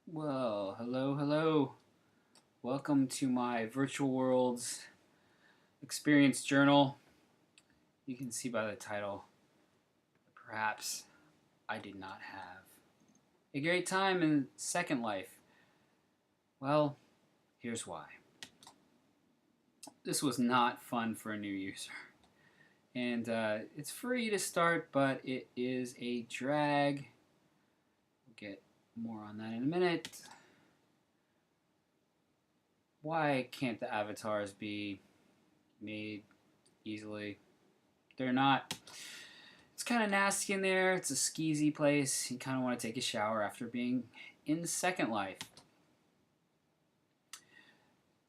Well, hello. Welcome to my virtual worlds experience journal. You can see by the title, perhaps I did not have a great time in Second Life. Well, here's why. This was not fun for a new user. And it's free to start, but it is a drag. We'll get more on that in a minute. Why can't the avatars be made easily? They're not. It's kind of nasty in there. It's a skeezy place. You kind of want to take a shower after being in Second Life.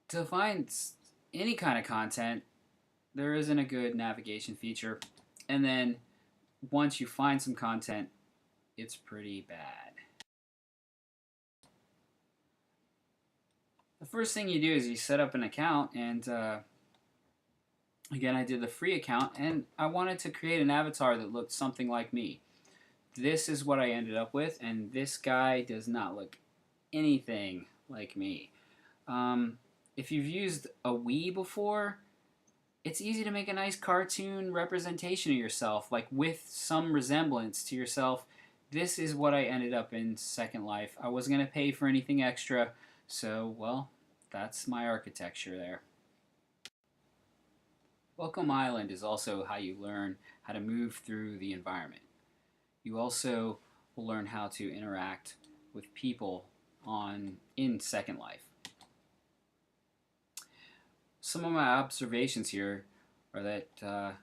To find any kind of content, there isn't a good navigation feature. And then once you find some content, it's pretty bad. The first thing you do is you set up an account, and again, I did the free account, and I wanted to create an avatar that looked something like me. This is what I ended up with, and this guy does not look anything like me. If you've used a Wii before, it's easy to make a nice cartoon representation of yourself, like with some resemblance to yourself. This is what I ended up in Second Life. I wasn't going to pay for anything extra, so, well, that's my architecture there. Welcome Island is also how you learn how to move through the environment. You also will learn how to interact with people in Second Life. Some of my observations here are that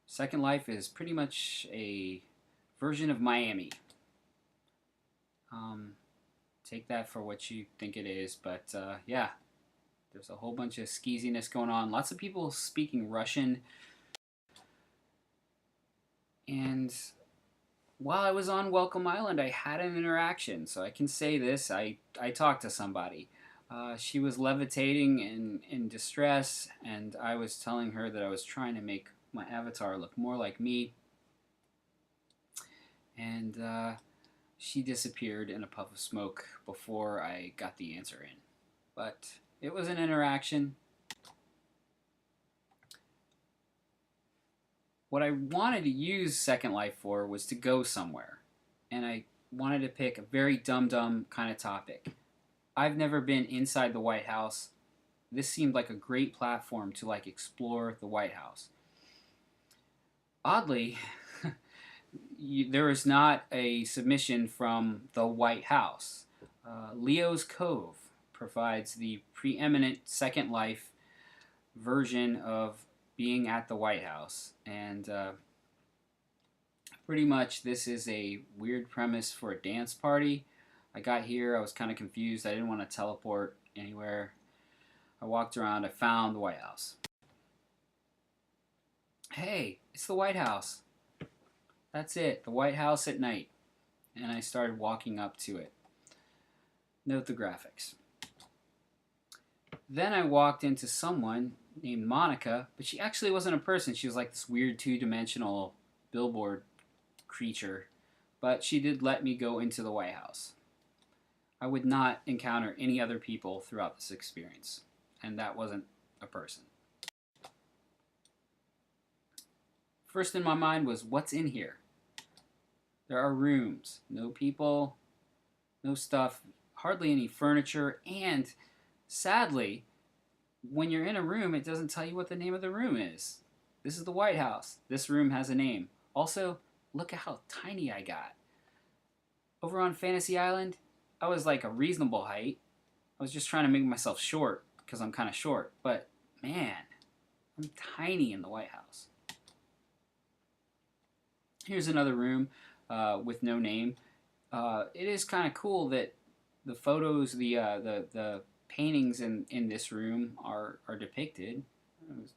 Second Life is pretty much a version of Miami. Take that for what you think it is, but yeah, there's a whole bunch of skeeziness going on. Lots of people speaking Russian. And while I was on Welcome Island, I had an interaction, so I can say this. I talked to somebody. She was levitating in distress, and I was telling her that I was trying to make my avatar look more like me. And she disappeared in a puff of smoke before I got the answer in. But it was an interaction. What I wanted to use Second Life for was to go somewhere. And I wanted to pick a very dumb kind of topic. I've never been inside the White House. This seemed like a great platform to explore the White House. Oddly, there is not a submission from the White House. Leo's Cove provides the preeminent Second Life version of being at the White House, and pretty much this is a weird premise for a dance party. I got here, I was kind of confused. I didn't want to teleport anywhere. I walked around, I found the White House. Hey, it's the White House. That's it, the White House at night. And I started walking up to it. Note the graphics. Then I walked into someone named Monica, but she actually wasn't a person. She was like this weird two-dimensional billboard creature. But she did let me go into the White House. I would not encounter any other people throughout this experience. And that wasn't a person. First in my mind was, what's in here? There are rooms, no people, no stuff, hardly any furniture, and sadly, when you're in a room, it doesn't tell you what the name of the room is. This is the White House. This room has a name. Also, look at how tiny I got. Over on Fantasy Island, I was like a reasonable height. I was just trying to make myself short because I'm kind of short. But man, I'm tiny in the White House. Here's another room with no name. It is kind of cool that the photos, the paintings in this room are depicted.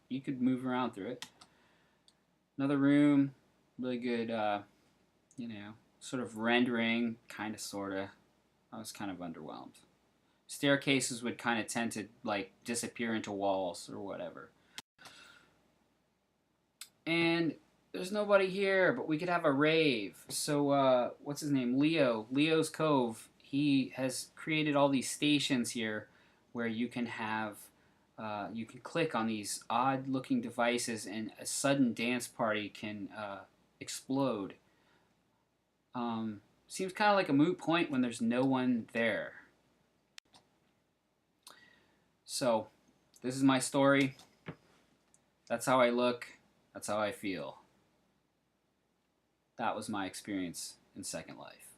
You could move around through it. Another room, really good, sort of rendering, kind of, sort of. I was kind of underwhelmed. Staircases would kind of tend to disappear into walls or whatever. And there's nobody here, but we could have a rave. So, what's his name? Leo's Cove. he has created all these stations here where you can have you can click on these odd looking devices and a sudden dance party can explode. Seems kind of like a moot point when there's no one there. So this is my story. That's how I look. That's how I feel. That was my experience in Second Life.